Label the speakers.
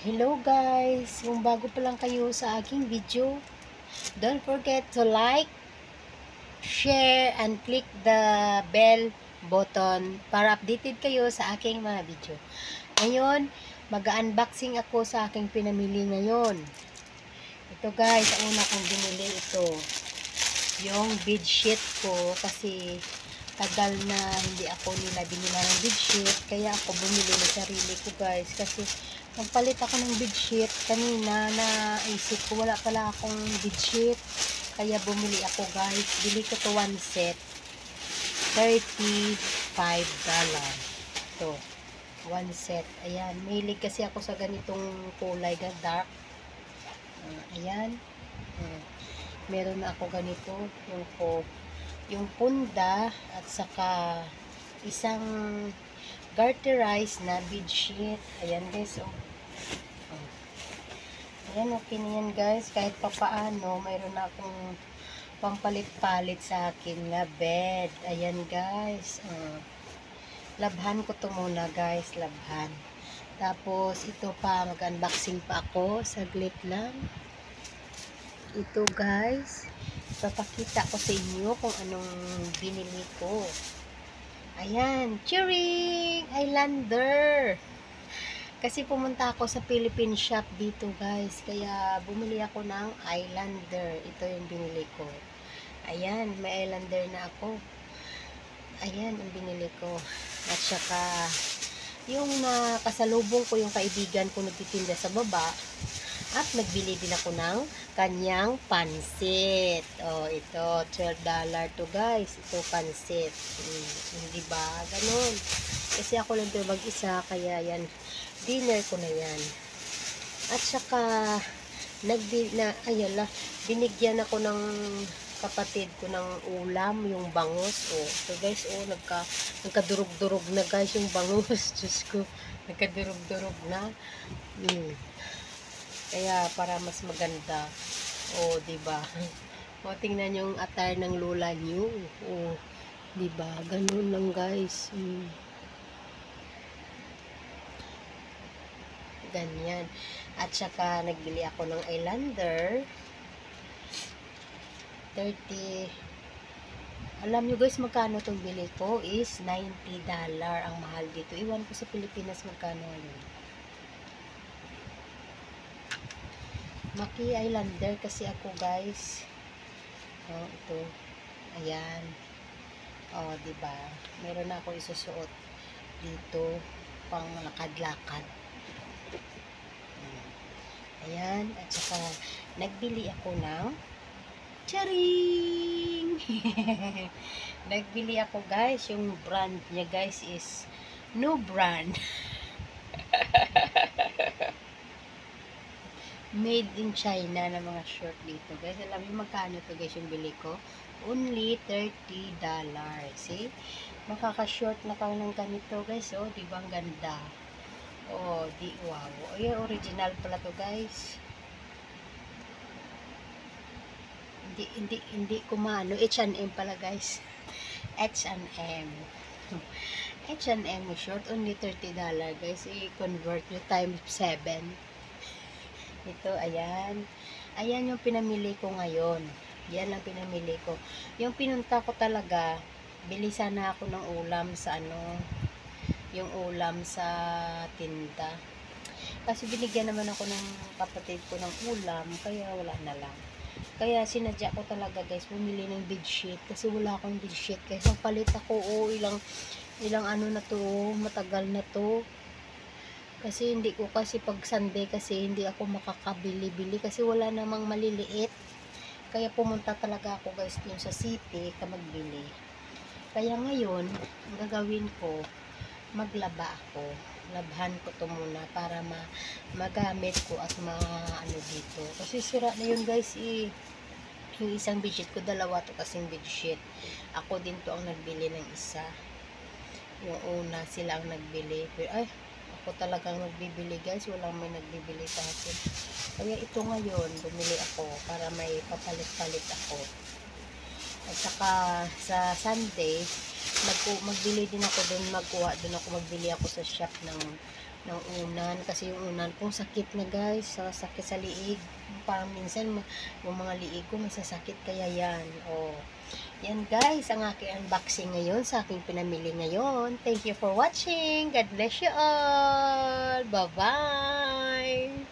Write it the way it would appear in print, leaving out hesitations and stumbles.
Speaker 1: Hello guys! Kung bago pa lang kayo sa aking video, don't forget to like, share, and click the bell button para updated kayo sa aking mga video. Ngayon, mag-unboxing ako sa aking pinamili ngayon. Ito guys, ang una kong binili ito. Yung bedsheet ko kasi tagal na hindi ako nila binila ng bedsheet. Kaya ako bumili ng sarili ko guys kasi nagpalit ako ng bedsheet kanina na isip ko wala pala akong bedsheet. Kaya bumili ako guys. Bili ko to one set. $35. Ito. One set. Ayan. Mahilig kasi ako sa ganitong kulay na dark. Ayan. Meron na ako ganito. Yung punda at saka isang garterized na bedsheet. Ayan guys. Ayan, okay na yan guys. Kahit pa paano, mayroon na akong pampalit-palit sa akin na bed. Ayan guys. Labhan ko to muna guys. Labhan. Tapos, ito pa. Mag-unboxing pa ako. Saglit lang. Ito guys. Papakita ko sa inyo kung anong binili ko. Ayan. Cheering! Islander! Kasi pumunta ako sa Philippine shop dito guys. Kaya bumili ako ng Islander. Ito yung binili ko. Ayan, may Islander na ako. Ayan ang binili ko. At saka yung nakasalubong ko yung kaibigan ko nagtitinda sa baba. At nagbili din ako ng kanyang pansit. Oh, ito $12 to guys. Ito pansit. Hindi ba? Ganun. Kasi ako lang ito mag-isa kaya yan dinner ko na yan. At saka binigyan ako ng kapatid ko ng ulam, yung bangus. Oh, so guys, oh, nagkadurog-durog na guys yung bangus. Diyos ko, nagkadurog-durog na. Kaya para mas maganda. Oh, di ba? O, tingnan yung attire ng lola niyo. Oh, di ba? Ganun lang guys. Ganyan. At saka nagbili ako ng Islander 30. Alam nyo guys magkano itong bili ko is $90 ang mahal dito. Iwan ko sa Pilipinas magkano yun. Maki Islander kasi ako guys. Oh, ito. Ayan. Oh, diba? Meron na ako isusuot dito pang lakad-lakad. Ayan, at saka nagbili ako ng charing! Nagbili ako guys, yung brand niya guys is no brand. Made in China na mga short dito guys. Alam niyo magkano to guys yung bili ko? Only $30. See? Makaka-short na kayo ng ganito guys. Oh, di ba ang ganda? Oh, di wow. Ayan, original pala to guys. Hindi ko maano. H&M pala guys. H&M. H&M short. Only $30 guys. I-convert nyo times 7. Ito, ayan. Ayan yung pinamili ko ngayon. Yan lang pinamili ko. Yung pinunta ko talaga, bili sana ako ng ulam sa yung ulam sa tinda. Kasi binigyan naman ako ng kapatid ko ng ulam, kaya wala na lang. Kaya sinadya ko talaga guys, bumili ng bedsheet kasi wala akong bedsheet. Kaya palit ako, ilang ano na to, matagal na to. Kasi hindi ko kasi pag Sunday kasi hindi ako makakabili-bili kasi wala namang maliliit. Kaya pumunta talaga ako guys dun sa city ka magbili. Kaya ngayon, ang gagawin ko, maglaba ako. Labhan ko to muna para magamit ko at ano dito. Kasi sira na yun guys yung isang bedsheet ko, dalawa to kasing bedsheet. Ako din to ang nagbili ng isa. Yung una sila ang nagbili. Pero ay, ako talagang nagbibili guys. Walang may nagbibili sa akin. Kaya ito ngayon, bumili ako para may papalit-palit ako. At saka sa Sunday, magbili din ako doon, magbili ako sa shop ng ng unan. Kasi yung unan kong sakit na guys. Sakit sa liig. Parang minsan yung mga liig ko masasakit kaya yan. Oh. Yan guys, ang aking unboxing ngayon sa aking pinamili ngayon. Thank you for watching. God bless you all. Bye-bye.